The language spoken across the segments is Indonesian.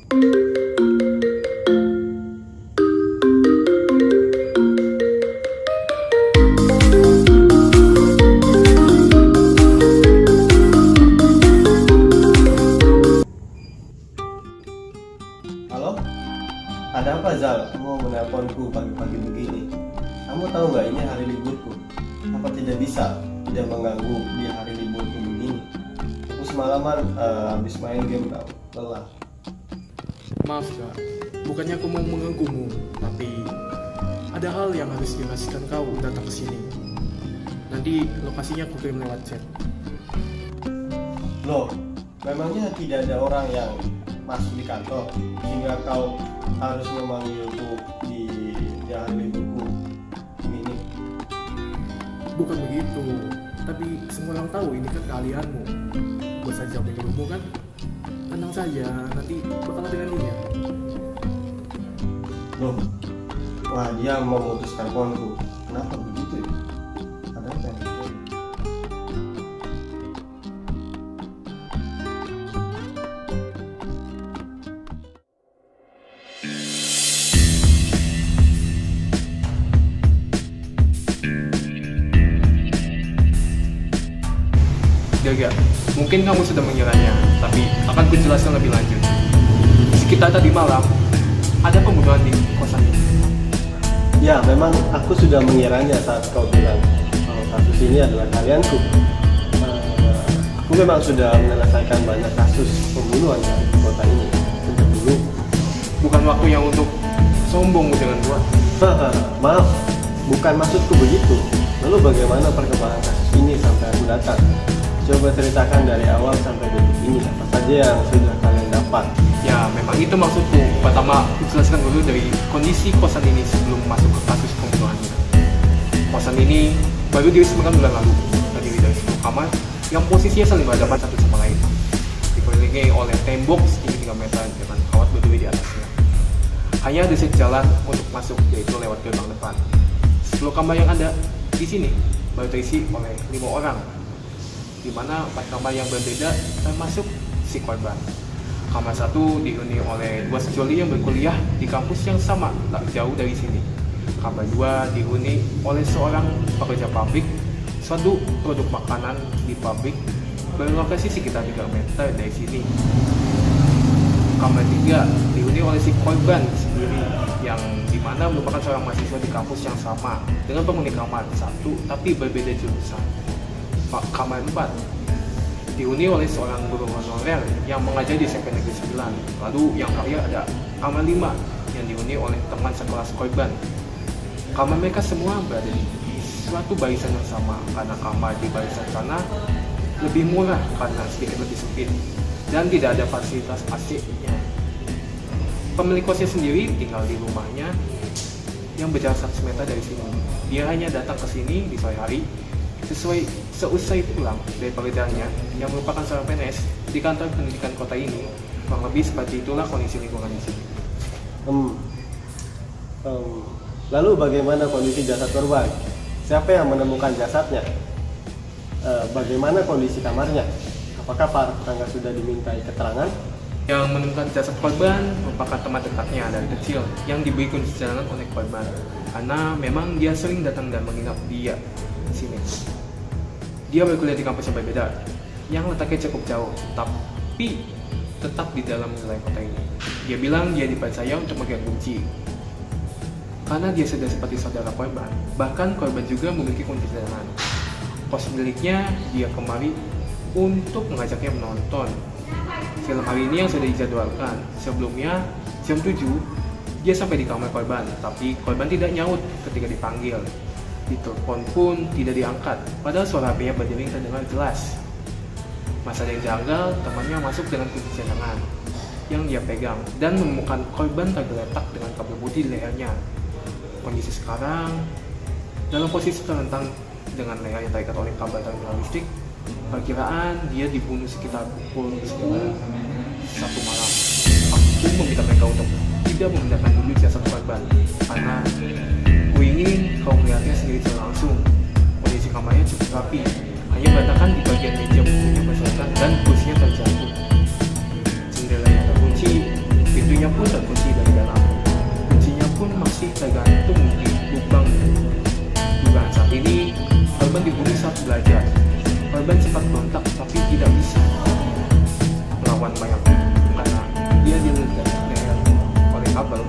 Halo? Ada apa Zal? Kamu menelponku pagi-pagi begini? Kamu tahu nggak ini hari liburku? Apa tidak bisa tidak mengganggu di hari liburku begini? Aku semalaman habis main game tau, lelah. Maaf kak, bukannya aku mau mengganggumu, tapi ada hal yang harus dipastikan kau datang ke sini. Nanti lokasinya aku kirim lewat chat. Loh, memangnya tidak ada orang yang masuk di kantor sehingga kau harus memanggilku di hari liburku begini? Bukan begitu, tapi semua orang tahu ini kan keahlianmu. Buat saja menyuruhmu kan? Tenang saja, nanti bakal dengan dia. Loh, wah dia memutuskan konku. Kenapa begitu ya? Ada apa yang terjadi? Gaga, mungkin kamu sudah mengiranya, tapi akan kujelaskan lebih lanjut. Sekitar tadi malam, ada pembunuhan di kosan ini. Ya, memang aku sudah mengiranya saat kau bilang kalau kasus ini adalah karyanku. Aku memang sudah menyelesaikan banyak kasus pembunuhan di kota ini sejak dulu. Bukan waktu yang untuk sombong dengan gua. Maaf, bukan maksudku begitu. Lalu bagaimana perkembangan kasus ini sampai aku datang? Coba ceritakan dari awal sampai detik ini, apa saja yang sudah kalian dapat? Ya, memang itu maksudku. Pertama, jelaskan dulu dari kondisi kosan ini sebelum masuk ke kasus pembunuhannya. Kosan ini baru diresmikan bulan lalu, terdiri dari 10 kamar yang posisinya saling berhadapan satu sama lain, dikelilingi oleh tembok setinggi 3 meter dengan kawat berduri di atasnya. Hanya ada satu jalan untuk masuk, yaitu lewat gerbang depan. 10 kamar yang ada di sini baru terisi oleh 5 orang, di mana 4 kamar yang berbeda termasuk si korban. Kamar 1 dihuni oleh 2 sejoli yang berkuliah di kampus yang sama tak jauh dari sini. Kamar 2 dihuni oleh seorang pekerja pabrik suatu produk makanan di pabrik berlokasi sekitar 3 meter dari sini. Kamar 3 dihuni oleh si korban sendiri yang dimana merupakan seorang mahasiswa di kampus yang sama dengan penghuni kamar 1 tapi berbeda jurusan. Kamar 4 dihuni oleh seorang guru honorer yang mengajar di SMP Negeri 9. Lalu yang terakhir ada kamar 5 yang dihuni oleh teman sekelas korban. Kamar mereka semua berada di suatu barisan yang sama karena kamar di barisan sana lebih murah karena sedikit lebih sempit dan tidak ada fasilitas AC-nya. Pemilik kosnya sendiri tinggal di rumahnya yang berjarak 100 meter dari sini. Dia hanya datang ke sini di sore hari seusai pulang dari pekerjaannya yang merupakan seorang PNS di kantor pendidikan kota ini. Kurang lebih seperti itulah kondisi lingkungan di sini. Lalu bagaimana kondisi jasad korban? Siapa yang menemukan jasadnya? Bagaimana kondisi kamarnya? Apakah para tetangga sudah dimintai keterangan? Yang menemukan jasad korban merupakan teman dekatnya dari kecil yang diberi kunci jalanan oleh korban karena memang dia sering datang dan menginap dia di sini. Dia berkuliah di kampus yang berbeda yang letaknya cukup jauh, tapi tetap di dalam wilayah kota ini. Dia bilang dia dipercaya untuk megang kunci karena dia sudah seperti saudara korban. Bahkan korban juga memiliki kunci jalanan. Kos miliknya dia kemari untuk mengajaknya menonton film hari ini yang sudah dijadwalkan. Sebelumnya jam 7 dia sampai di kamar korban, tapi korban tidak nyaut ketika dipanggil. Ditelepon pun tidak diangkat, padahal suara HP-nya berdering terdengar jelas. Masa yang janggal, temannya masuk dengan kunci cadangan yang dia pegang dan menemukan korban tergeletak dengan kabel putih di lehernya. Kondisi sekarang dalam posisi terlentang dengan leher yang terikat oleh kabel terminal listrik. Perkiraan dia dibunuh sekitar pukul 1 malam. Aku meminta mereka untuk tidak memindahkan dulu jasad korban karena aku ingin kau melihatnya sendiri secara langsung. Kondisi kamarnya cukup rapi, hanya berantakan di bagian meja bukunya berserakan dan kursinya terjatuh. Jendelanya terkunci, pintu Pintunya pun terkunci dari dalam. Kuncinya pun masih tergantung di lubang. Dugaan saat ini, korban dibunuh saat belajar. Korban sempat berontak tapi tidak bisa melawan mayat karena dia diledak leher oleh kabel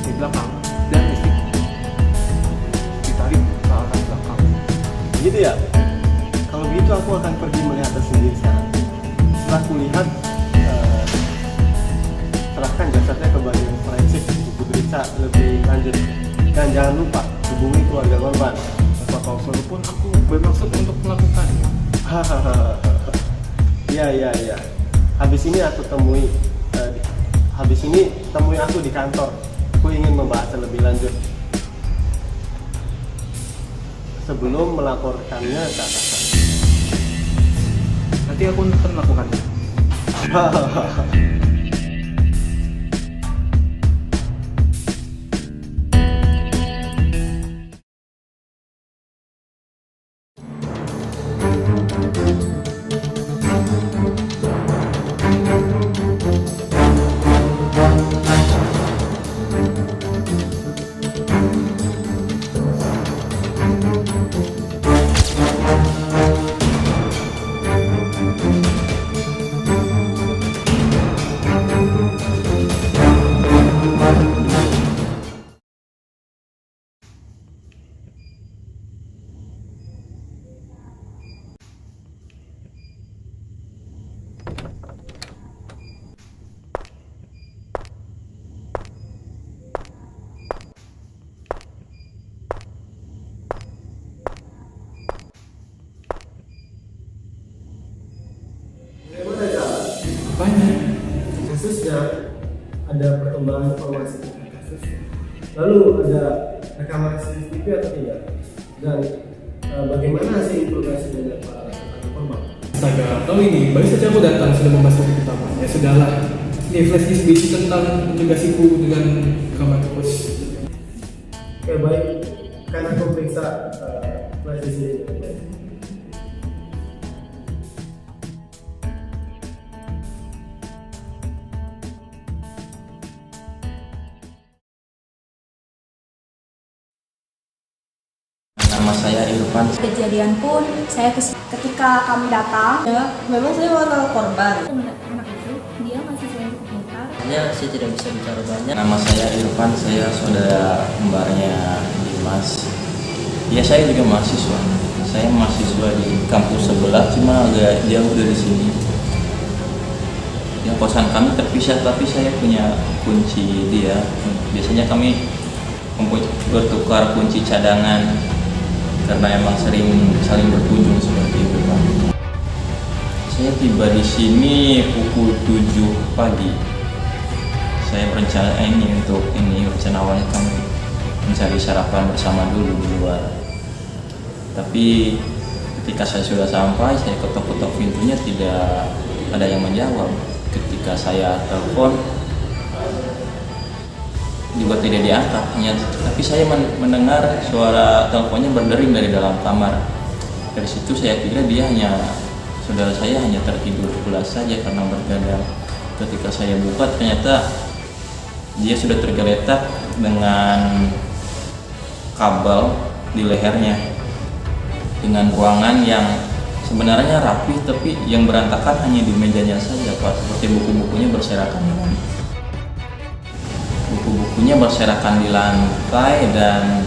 di belakang dan listrik ditarik ke arah belakang. Gitu ya? Kalau begitu aku akan pergi melihatnya sendiri sekarang. Setelah kulihat, serahkan jasadnya ke bagian forensik untuk diperiksa lebih lanjut. Dan jangan lupa hubungi keluarga korban. Tanpa tahu walaupun aku bermaksud untuk melakukannya. Hahaha. Iya. Habis ini temui aku di kantor. Aku ingin membahas lebih lanjut sebelum melaporkannya ke atasan. Nanti aku akan melakukannya. Banyak kasusnya, ada perkembangan informasi tentang kasus. Lalu ada rekaman CCTV atau tidak? Dan bagaimana hasil interogasi dengan para korban? Astaga, kau ini baru saja aku datang sudah membahas topik utama. Ya sudahlah, ini flash disk berisi tentang interogasiku dengan rekaman terus. Oke, baik, karena aku periksa flash disk ini. Nama saya Irfan. Kejadian pun ketika kami datang, Ya, memang saya mengenal korban. anak itu dia masih cukup pintar. Hanya saya tidak bisa bicara banyak. Nama saya Irfan, saya saudara kembarnya Dimas. Ya, saya juga mahasiswa. Saya mahasiswa di kampus sebelah, cuma agak jauh dari sini. Ya, kosan kami terpisah, tapi saya punya kunci dia. Biasanya kami bertukar kunci cadangan karena emang sering saling berkunjung seperti itu, Pak. Saya tiba di sini pukul 7 pagi. Saya berencana rencana awalnya kami mencari sarapan bersama dulu di luar. Tapi ketika saya sudah sampai, saya ketok-ketok pintunya tidak ada yang menjawab. Ketika saya telepon juga tidak diangkat, tapi saya mendengar suara teleponnya berdering dari dalam kamar. Dari situ saya kira saudara saya hanya tertidur pulas saja karena bergadang. Ketika saya buka, ternyata dia sudah tergeletak dengan kabel di lehernya, dengan ruangan yang sebenarnya rapi, tapi yang berantakan hanya di mejanya saja, Pak. Seperti buku-bukunya berserakan di lantai dan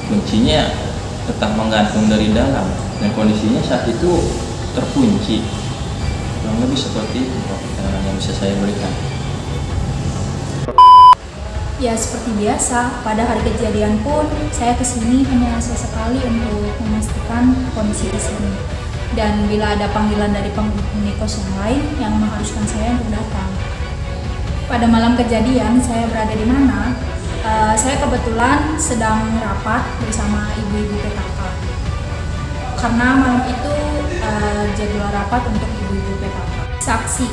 kuncinya tetap menggantung dari dalam, dan kondisinya saat itu terkunci. Kurang lebih seperti itu, Pak, yang bisa saya berikan. Ya seperti biasa, pada hari kejadian pun saya kesini hanya sesekali untuk memastikan kondisi di sini. Dan bila ada panggilan dari penghuni kos yang lain yang mengharuskan saya untuk datang. Pada malam kejadian saya berada di mana? Saya kebetulan sedang rapat bersama ibu-ibu PKK. Karena malam itu jadwal rapat untuk ibu-ibu PKK. Saksi,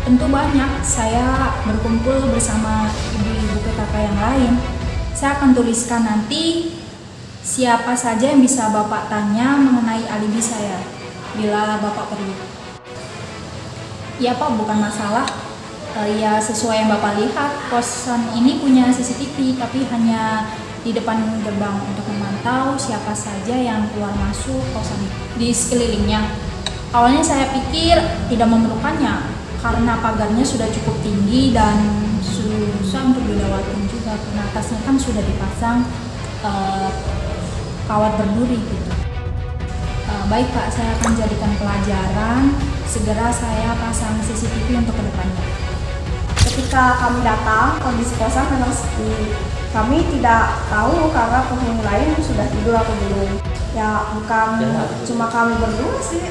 tentu banyak. Saya berkumpul bersama ibu-ibu PKK yang lain. Saya akan tuliskan nanti siapa saja yang bisa Bapak tanya mengenai alibi saya bila Bapak perlu. Iya Pak, bukan masalah. Ya sesuai yang Bapak lihat, kosan ini punya CCTV, tapi hanya di depan gerbang untuk memantau siapa saja yang keluar masuk kosan di sekelilingnya. Awalnya saya pikir tidak memerlukannya karena pagarnya sudah cukup tinggi dan susah untuk dilewatin juga, karena atasnya kan sudah dipasang kawat berduri gitu. Baik Pak, saya akan jadikan pelajaran. Segera saya pasang CCTV untuk kedepannya. Ketika kami datang, kondisi kosan memang sepi. Kami tidak tahu karena penghuni lain sudah tidur atau belum. Ya bukan cuma kami berdua sih,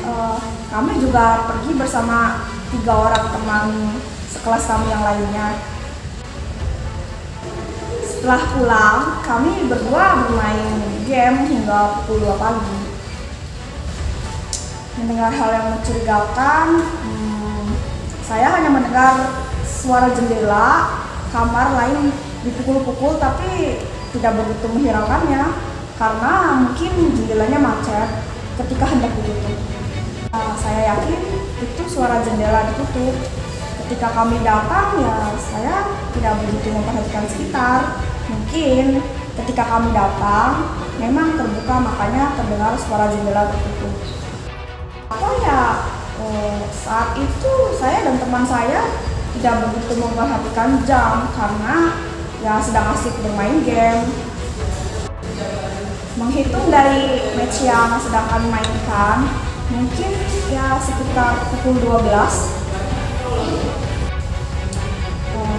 kami juga pergi bersama 3 orang teman sekelas kami yang lainnya. Setelah pulang, kami berdua bermain game hingga pukul 2 pagi. Mendengar hal yang mencurigakan, saya hanya mendengar suara jendela kamar lain dipukul-pukul, tapi tidak begitu menghiraukannya karena mungkin jendelanya macet ketika hendak ditutup. Saya yakin itu suara jendela ditutup. Ketika kami datang, ya saya tidak begitu memperhatikan sekitar. Mungkin ketika kami datang memang terbuka, makanya terdengar suara jendela tertutup. Atau ya saat itu saya dan teman saya tidak begitu memperhatikan jam karena ya sedang asik bermain game. Menghitung dari match yang sedang kami mainkan, mungkin ya sekitar pukul 12.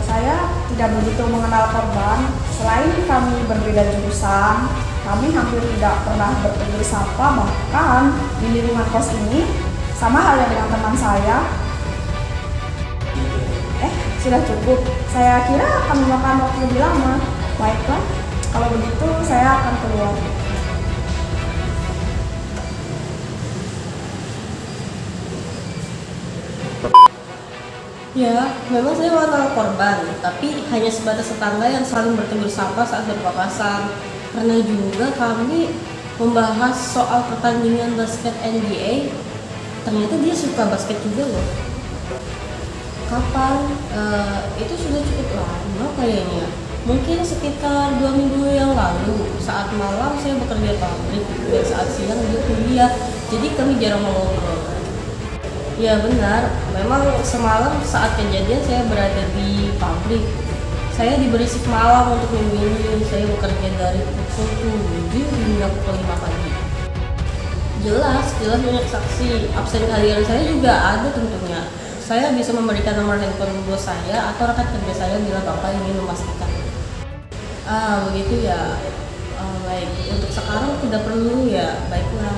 Saya tidak begitu mengenal korban. Selain kami berbeda jurusan, kami hampir tidak pernah bertegur sapa, bahkan di lingkungan kos ini sama halnya dengan teman saya. Sudah cukup. Saya kira akan memakan waktu lebih lama. Baiklah, kalau begitu saya akan keluar. Ya, memang saya mengenal korban, tapi hanya sebatas tetangga yang saling bertegur sapa saat berpapasan. Karena juga kami membahas soal pertandingan basket NBA, ternyata dia suka basket juga loh. Kapan? Itu sudah cukup lama kayaknya. Mungkin sekitar 2 minggu yang lalu. Saat malam saya bekerja di pabrik dan saat siang dia kuliah. Jadi kami jarang ngobrol. Ya benar, memang semalam saat kejadian saya berada di pabrik. Saya diberi shift malam untuk minggu ini. Saya bekerja dari pukul 7 hingga pukul 5 pagi. Jelas banyak saksi. Absen harian saya juga ada tentunya. Saya bisa memberikan nomor handphone bos saya atau rekan kerja saya bila Bapak ingin memastikan. Begitu ya. Baik, untuk sekarang tidak perlu ya. Baiklah.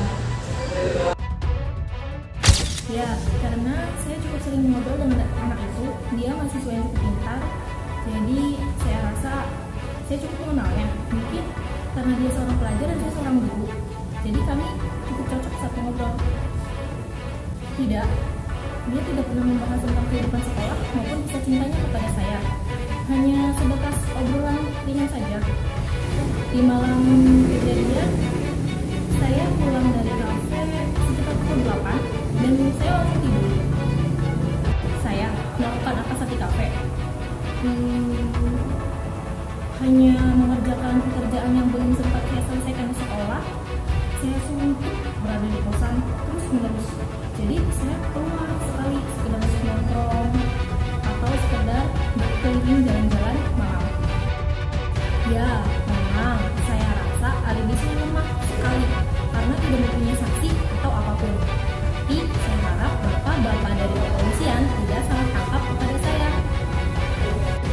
Ya, karena saya cukup sering ngobrol dengan anak itu, dia mahasiswa yang cukup pintar, jadi saya rasa saya cukup mengenalnya. Mungkin karena dia seorang pelajar dan saya seorang guru, jadi kami cukup cocok saat ngobrol. Tidak, dia tidak pernah membahas tentang kehidupan sekolah maupun kisah cintanya kepada saya. Hanya sebatas obrolan ringan saja. Di malam kejadian, saya pulang dari kafe sekitar pukul 8 dan saya langsung tidur. Saya melakukan apa saat di kafe? Hanya mengerjakan pekerjaan yang belum sempat saya selesaikan di sekolah. Saya suntuk berada di kosan terus menerus. Jadi saya keluar sekali sekedar nongkrong atau sekedar berkeliling jalan-jalan malam. Ya, memang saya rasa alibi saya lemah sekali karena tidak mempunyai saksi atau apapun. Tapi saya harap bapak-bapak dari kepolisian tidak salah tangkap kepada saya.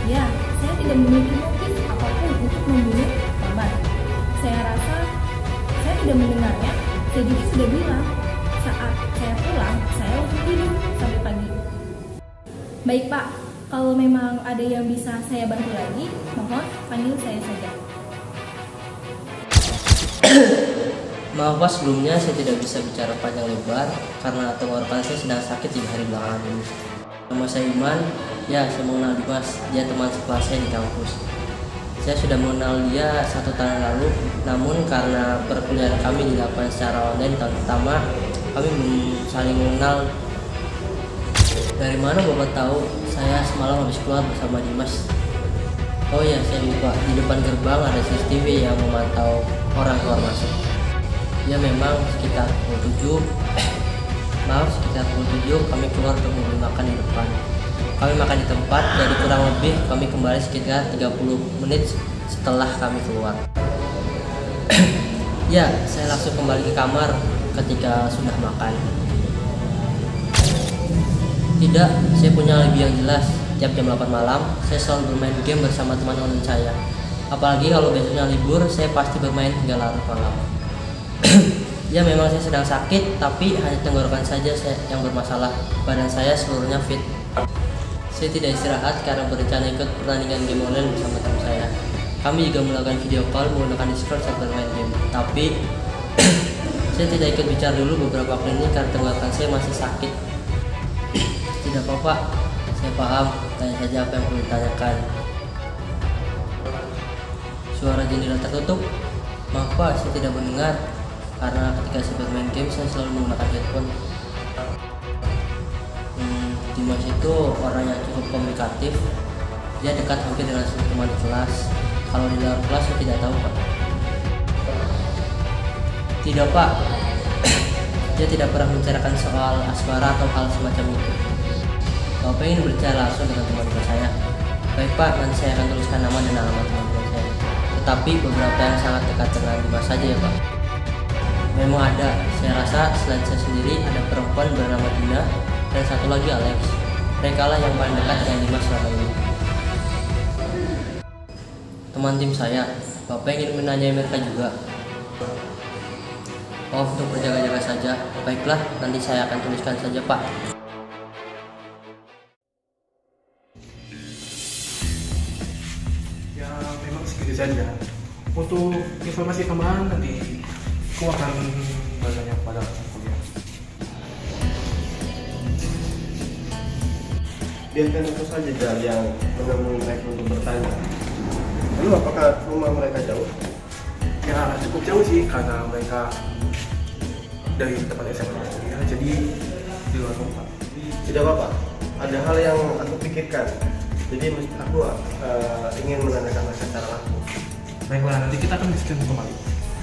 Ya, saya tidak memiliki motif apapun untuk membunuh korban. Saya rasa saya tidak mendengarnya. Saya juga sudah bilang saat saya pulang, saya langsung tidur sampai pagi. Baik Pak, kalau memang ada yang bisa saya bantu lagi, mohon panggil saya saja. Maaf Pak, sebelumnya saya tidak bisa bicara panjang lebar karena tenggorokan saya sedang sakit di hari belakangan ini. Nama saya Iman, ya saya mengenal Dimas, dia teman sekelas saya di kampus. Saya sudah mengenal dia 1 tahun lalu, namun karena perkuliahan kami dilakukan secara online tahun pertama, kami belum saling mengenal. Dari mana Bapak tahu saya semalam habis keluar bersama Dimas? Oh ya, saya lupa. Di depan gerbang ada CCTV yang memantau orang keluar masuk. Ya memang sekitar pukul 7 kami keluar untuk membeli makan di depan. Kami makan di tempat, jadi kurang lebih kami kembali sekitar 30 menit setelah kami keluar. Ya, saya langsung kembali ke kamar ketika sudah makan. Tidak, saya punya alibi yang jelas. Tiap jam 8 malam, saya selalu bermain game bersama teman-teman saya. Apalagi kalau besoknya libur, saya pasti bermain hingga larut malam. Ya memang saya sedang sakit, tapi hanya tenggorokan saja yang bermasalah. Badan saya seluruhnya fit. Saya tidak istirahat karena berencana ikut pertandingan game online bersama teman saya. Kami juga melakukan video call menggunakan Discord saat bermain game. Tapi saya tidak ikut bicara dulu beberapa waktu ini karena tenggorokan saya masih sakit. Tidak apa-apa, saya paham. Tanya saja apa yang perlu ditanyakan. Suara jendela tertutup. Maaf Pak, saya tidak mendengar. Karena ketika saya bermain game, saya selalu menggunakan headphone. Dimas itu orang yang cukup komunikatif. Dia dekat hampir dengan semua teman di kelas. Kalau di dalam kelas, saya tidak tahu Pak. Tidak Pak, dia tidak pernah membicarakan soal asmara atau hal semacam itu. Bapak ingin berbicara langsung dengan teman-teman saya. Baik Pak, nanti saya akan tuliskan nama dan alamat teman-teman saya. Tetapi beberapa yang sangat dekat dengan Dimas saja ya Pak. Memang ada, saya rasa selain saya sendiri ada perempuan bernama Dina dan satu lagi Alex. Mereka lah yang paling dekat dengan Dimas selama ini. Teman tim saya, Bapak ingin menanyai mereka juga. Oh, untuk berjaga-jaga saja. Baiklah, nanti saya akan tuliskan saja Pak. Ya memang segitu saja. Untuk informasi tambahan nanti aku akan bertanya pada kuliah. Biarkan aku saja Jal yang menemui mereka untuk bertanya. Lalu apakah rumah mereka jauh? Ya cukup jauh sih karena mereka dari tempat SMA ya, jadi di luar kota. Tidak apa-apa. Ada hal yang aku pikirkan. Jadi aku ingin menanyakan mereka secara langsung. Baiklah, nanti kita akan diskusi kembali.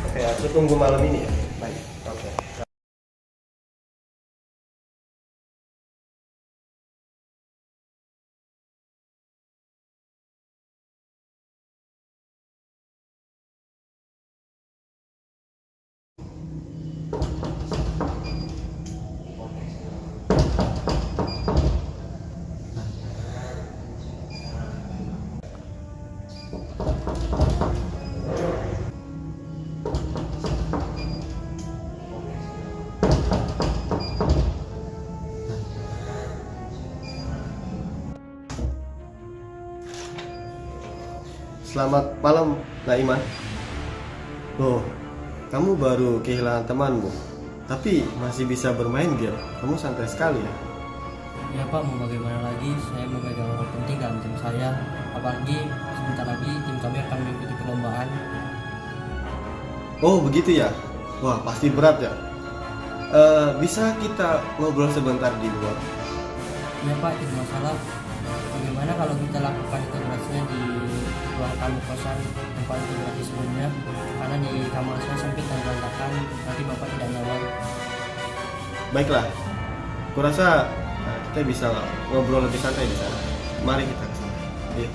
Oke, aku tunggu malam ini ya. Baik. Oke. Selamat malam, Naiman. Loh, kamu baru kehilangan temanmu, tapi masih bisa bermain game. Kamu santai sekali ya. Ya Pak, mau bagaimana lagi? Saya memegang orang penting dalam tim saya. Apalagi sebentar lagi tim kami akan mengikuti perlombaan. Oh, begitu ya? Wah, pasti berat ya. Bisa kita ngobrol sebentar di luar? Ya Pak, tidak masalah. Bagaimana kalau kita lakukan integrasinya di ruang tamu kosan tempat integrasi sebelumnya? Karena di kamar saya sempit dan berantakan, nanti Bapak tidak nyaman. Baiklah, kurasa kita bisa ngobrol lebih santai di sana. Mari kita ke sana. Iya.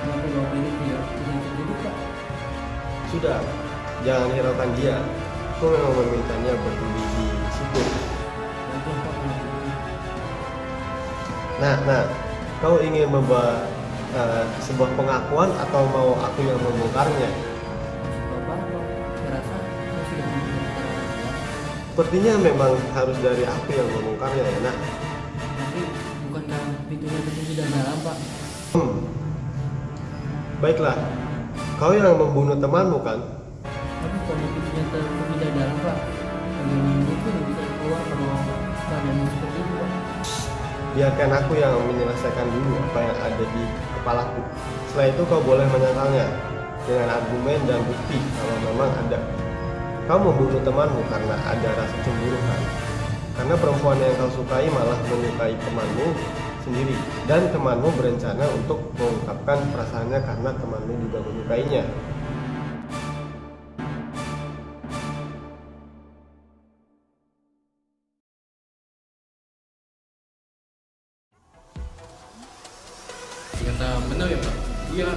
Kenapa Bapak ini tidak duduk Pak? Sudah, jangan hiraukan dia. Aku memang memintanya berdiri di situ. Bantu Pak menunggu. Nah, kau ingin membuat sebuah pengakuan atau mau aku yang membongkarnya? Bapak, saya rasa saya sudah mendengar. Sepertinya memang harus dari aku yang membongkarnya ya, Nak. Tapi bukankah pintunya terkunci dari dalam Pak? Baiklah, kau yang membunuh temanmu kan? Tapi kalau pintunya terkunci dari dalam Pak, bagaimana mungkin bisa keluar kalau keadaan seperti itu Pak? Biarkan aku yang menyelesaikan dulu apa yang ada di kepalaku. Setelah itu kau boleh menyangkalnya dengan argumen dan bukti kalau memang ada. Kau membunuh temanmu karena ada rasa cemburu kan? Karena perempuan yang kau sukai malah menyukai temanmu sendiri, dan temanmu berencana untuk mengungkapkan perasaannya karena temanmu juga menyukainya. Ternyata benar ya Pak, dia